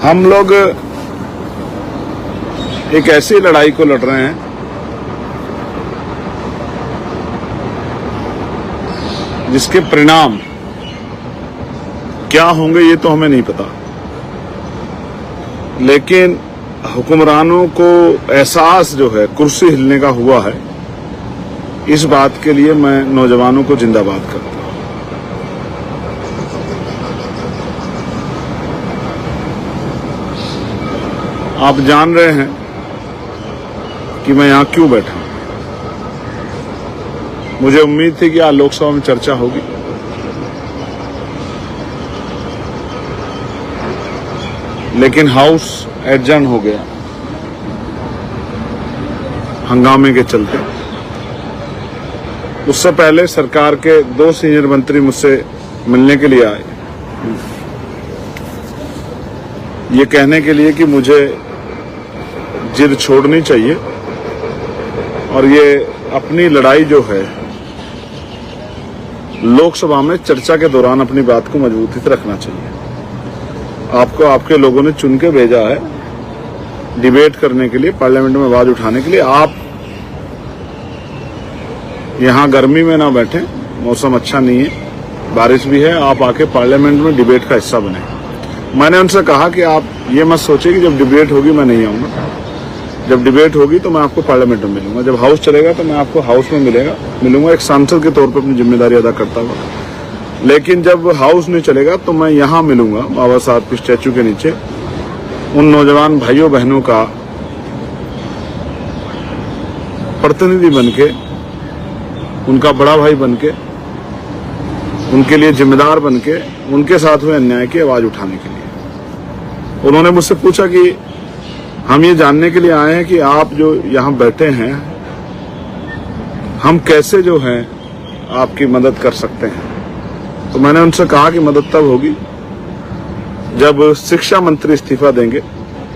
हम लोग एक ऐसी लड़ाई को लड़ रहे हैं जिसके परिणाम क्या होंगे ये तो हमें नहीं पता, लेकिन हुक्मरानों को एहसास जो है कुर्सी हिलने का हुआ है, इस बात के लिए मैं नौजवानों को जिंदाबाद करता हूं। आप जान रहे हैं कि मैं यहां क्यों बैठा हूं। मुझे उम्मीद थी कि आज लोकसभा में चर्चा होगी, लेकिन हाउस एडजर्न हो गया हंगामे के चलते। उससे पहले सरकार के 2 सीनियर मंत्री मुझसे मिलने के लिए आए, ये कहने के लिए कि मुझे जिद छोड़नी चाहिए और ये अपनी लड़ाई जो है लोकसभा में चर्चा के दौरान अपनी बात को मजबूती से रखना चाहिए। आपको आपके लोगों ने चुन के भेजा है डिबेट करने के लिए, पार्लियामेंट में आवाज उठाने के लिए। आप यहां गर्मी में ना बैठे, मौसम अच्छा नहीं है, बारिश भी है, आप आके पार्लियामेंट में डिबेट का हिस्सा बने। मैंने उनसे कहा कि आप ये मत सोचिए कि जब डिबेट होगी मैं नहीं आऊंगा। जब डिबेट होगी तो मैं आपको पार्लियामेंट में मिलूंगा, जब हाउस चलेगा तो मैं आपको हाउस में मिलूंगा एक सांसद के तौर पर अपनी जिम्मेदारी अदा करता हुआ। लेकिन जब हाउस नहीं चलेगा तो मैं यहां मिलूंगा बाबा साहब के स्टैचू के नीचे, उन नौजवान भाइयों बहनों का प्रतिनिधि बनके, उनका बड़ा भाई बनके, उनके लिए जिम्मेदार बनके, उनके साथ हुए अन्याय की आवाज उठाने के लिए। उन्होंने मुझसे पूछा कि हम ये जानने के लिए आए हैं कि आप जो यहां बैठे हैं, हम कैसे जो है आपकी मदद कर सकते हैं। तो मैंने उनसे कहा कि मदद तब होगी जब शिक्षा मंत्री इस्तीफा देंगे,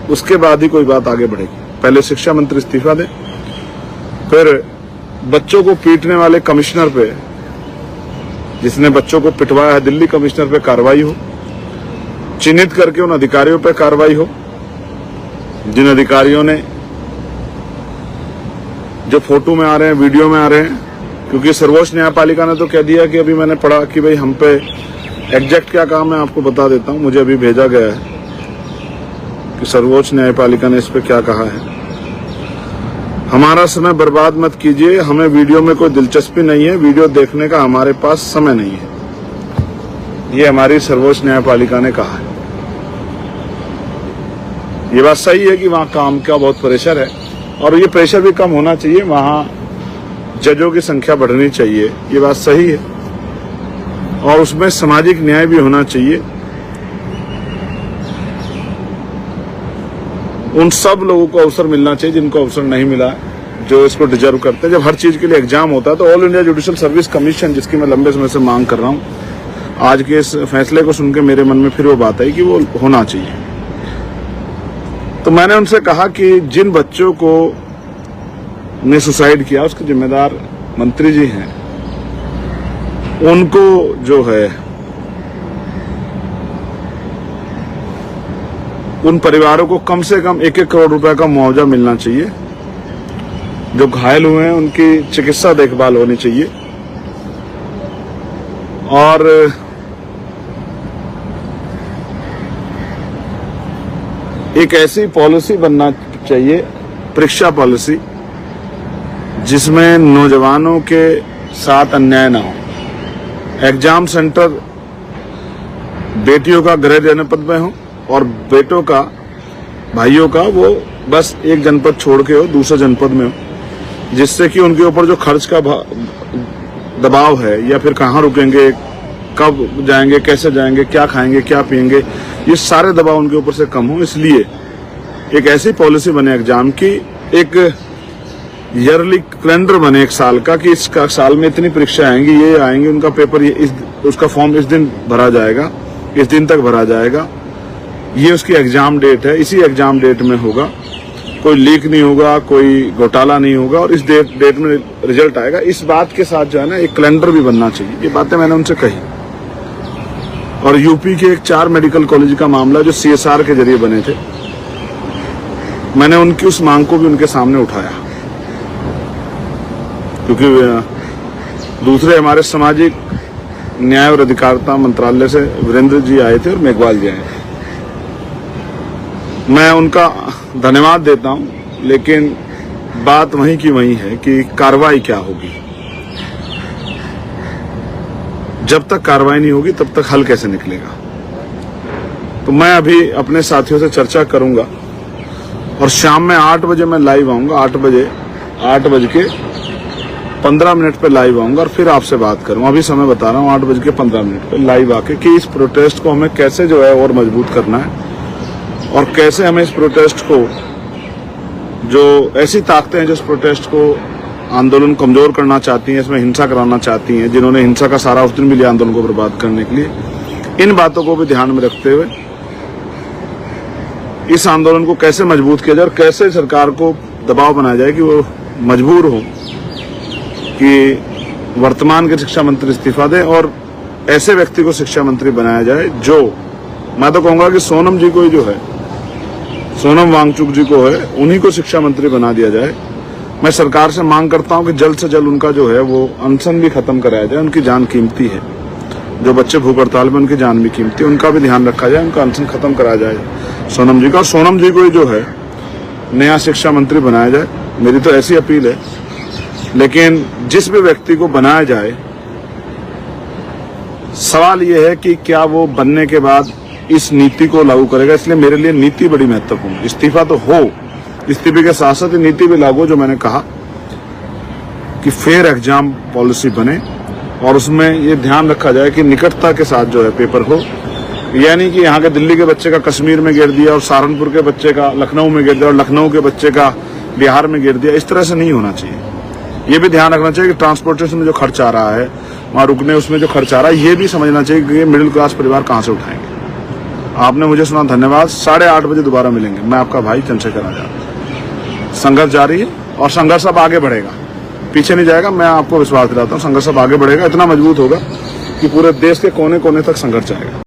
उसके बाद ही कोई बात आगे बढ़ेगी। पहले शिक्षा मंत्री इस्तीफा दें, फिर बच्चों को पीटने वाले कमिश्नर पे, जिसने बच्चों को पिटवाया है, दिल्ली कमिश्नर पे कार्रवाई हो, चिन्हित करके उन अधिकारियों पे कार्रवाई हो जिन अधिकारियों ने, जो फोटो में आ रहे हैं, वीडियो में आ रहे हैं। क्योंकि सर्वोच्च न्यायपालिका ने तो कह दिया कि अभी मैंने पढ़ा कि भाई हम पे एग्जैक्ट क्या काम है आपको बता देता हूं। मुझे अभी भेजा गया है कि सर्वोच्च न्यायपालिका ने इस पे क्या कहा है। हमारा समय बर्बाद मत कीजिए, हमें वीडियो में कोई दिलचस्पी नहीं है, वीडियो देखने का हमारे पास समय नहीं है, ये हमारी सर्वोच्च न्यायपालिका ने कहा है। ये बात सही है कि वहां काम का बहुत प्रेशर है और ये प्रेशर भी कम होना चाहिए, वहां जजों की संख्या बढ़नी चाहिए, ये बात सही है। और उसमें सामाजिक न्याय भी होना चाहिए। उन सब लोगों को अवसर मिलना चाहिए जिनको अवसर नहीं मिला, जो इसको डिजर्व करते हैं। जब हर चीज के लिए एग्जाम होता है तो all India judicial service commission, जिसकी मैं लंबे समय से मांग कर रहा हूं, आज के इस फैसले को सुनकर मेरे मन में फिर वो बात आई कि वो होना चाहिए। तो मैंने उनसे कहा कि जिन बच्चों को ने सुसाइड किया उसके जिम्मेदार मंत्री जी हैं, उनको जो है उन परिवारों को कम से कम 1-1 करोड़ रुपए का मुआवजा मिलना चाहिए। जो घायल हुए हैं उनकी चिकित्सा देखभाल होनी चाहिए और एक ऐसी पॉलिसी बनना चाहिए, परीक्षा पॉलिसी, जिसमें नौजवानों के साथ अन्याय ना हो। एग्जाम सेंटर बेटियों का गृह जनपद में हो और बेटों का, भाइयों का, वो बस एक जनपद छोड़ के हो, दूसरे जनपद में हो, जिससे कि उनके ऊपर जो खर्च का दबाव है या फिर कहाँ रुकेंगे, कब जाएंगे, कैसे जाएंगे, क्या खाएंगे, क्या पिएंगे, ये सारे दबाव उनके ऊपर से कम हो। इसलिए एक ऐसी पॉलिसी बने एग्जाम की, एक ईयरली कैलेंडर बने एक साल का, कि इस साल में इतनी परीक्षा आएंगी, ये आएंगी, उनका पेपर ये उसका फॉर्म इस दिन भरा जाएगा, इस दिन तक भरा जाएगा, ये उसकी एग्जाम डेट है, इसी एग्जाम डेट में होगा, कोई लीक नहीं होगा, कोई घोटाला नहीं होगा और इस डेट में रिजल्ट आएगा। इस बात के साथ जो है ना एक कैलेंडर भी बनना चाहिए। ये बातें मैंने उनसे कही और यूपी के एक 4 मेडिकल कॉलेज का मामला जो CSR के जरिए बने थे, मैंने उनकी उस मांग को भी उनके सामने उठाया, क्योंकि दूसरे हमारे सामाजिक न्याय और अधिकारिता मंत्रालय से वीरेंद्र जी आए थे और मेघवाल जी आए थे। मैं उनका धन्यवाद देता हूं, लेकिन बात वहीं की वहीं है कि कार्रवाई क्या होगी। जब तक कार्रवाई नहीं होगी तब तक हल कैसे निकलेगा। तो मैं अभी अपने साथियों से चर्चा करूंगा और शाम में 8 बजे मैं लाइव आऊंगा। 8 बज के 15 मिनट पे लाइव आऊंगा और फिर आपसे बात करूंगा। अभी समय बता रहा हूं, 8 बज के 15 मिनट पे लाइव आके कि इस प्रोटेस्ट को हमें कैसे जो है और मजबूत करना है और कैसे हमें इस प्रोटेस्ट को, जो ऐसी ताकतें हैं जो इस प्रोटेस्ट को आंदोलन कमजोर करना चाहती हैं, इसमें हिंसा कराना चाहती हैं, जिन्होंने हिंसा का सारा उस दिन भी लिया आंदोलन को बर्बाद करने के लिए, इन बातों को भी ध्यान में रखते हुए इस आंदोलन को कैसे मजबूत किया जाए और कैसे सरकार को दबाव बनाया जाए कि वो मजबूर हो कि वर्तमान के शिक्षा मंत्री इस्तीफा दें और ऐसे व्यक्ति को शिक्षा मंत्री बनाया जाए जो, मैं तो कहूंगा कि सोनम जी को ही जो है, सोनम वांगचुक जी को है, उन्हीं को शिक्षा मंत्री बना दिया जाए। मैं सरकार से मांग करता हूं कि जल्द से जल्द उनका जो है वो अनशन भी खत्म कराया जाए। उनकी जान कीमती है, जो बच्चे भूख हड़ताल में उनकी जान भी कीमती है, उनका भी ध्यान रखा जाए, उनका अनशन खत्म कराया जाए सोनम जी का। और सोनम जी को ही जो है नया शिक्षा मंत्री बनाया जाए, मेरी तो ऐसी अपील है। लेकिन जिस भी व्यक्ति को बनाया जाए, सवाल यह है कि क्या वो बनने के बाद इस नीति को लागू करेगा। इसलिए मेरे लिए नीति बड़ी महत्वपूर्ण है। इस्तीफा तो हो, इस्तीफे के साथ साथ नीति भी लागू, जो मैंने कहा कि फेयर एग्जाम पॉलिसी बने और उसमें ये ध्यान रखा जाए कि निकटता के साथ जो है पेपर हो, यानी कि यहाँ के दिल्ली के बच्चे का कश्मीर में गिर दिया और सहारनपुर के बच्चे का लखनऊ में गिर दिया और लखनऊ के बच्चे का बिहार में गिर दिया, इस तरह से नहीं होना चाहिए। ये भी ध्यान रखना चाहिए कि ट्रांसपोर्टेशन में जो खर्च आ रहा है, वहां रुकने उसमें जो खर्च आ रहा है, ये भी समझना चाहिए कि ये मिडिल क्लास परिवार कहां से उठाएंगे। आपने मुझे सुना, धन्यवाद। 8:30 बजे दोबारा मिलेंगे। मैं आपका भाई चंद्रशेखर आजाद। संघर्ष जारी है और संघर्ष अब आगे बढ़ेगा, पीछे नहीं जाएगा। मैं आपको विश्वास दिलाता हूँ, संघर्ष अब आगे बढ़ेगा, इतना मजबूत होगा कि पूरे देश के कोने कोने तक संघर्ष जाएगा।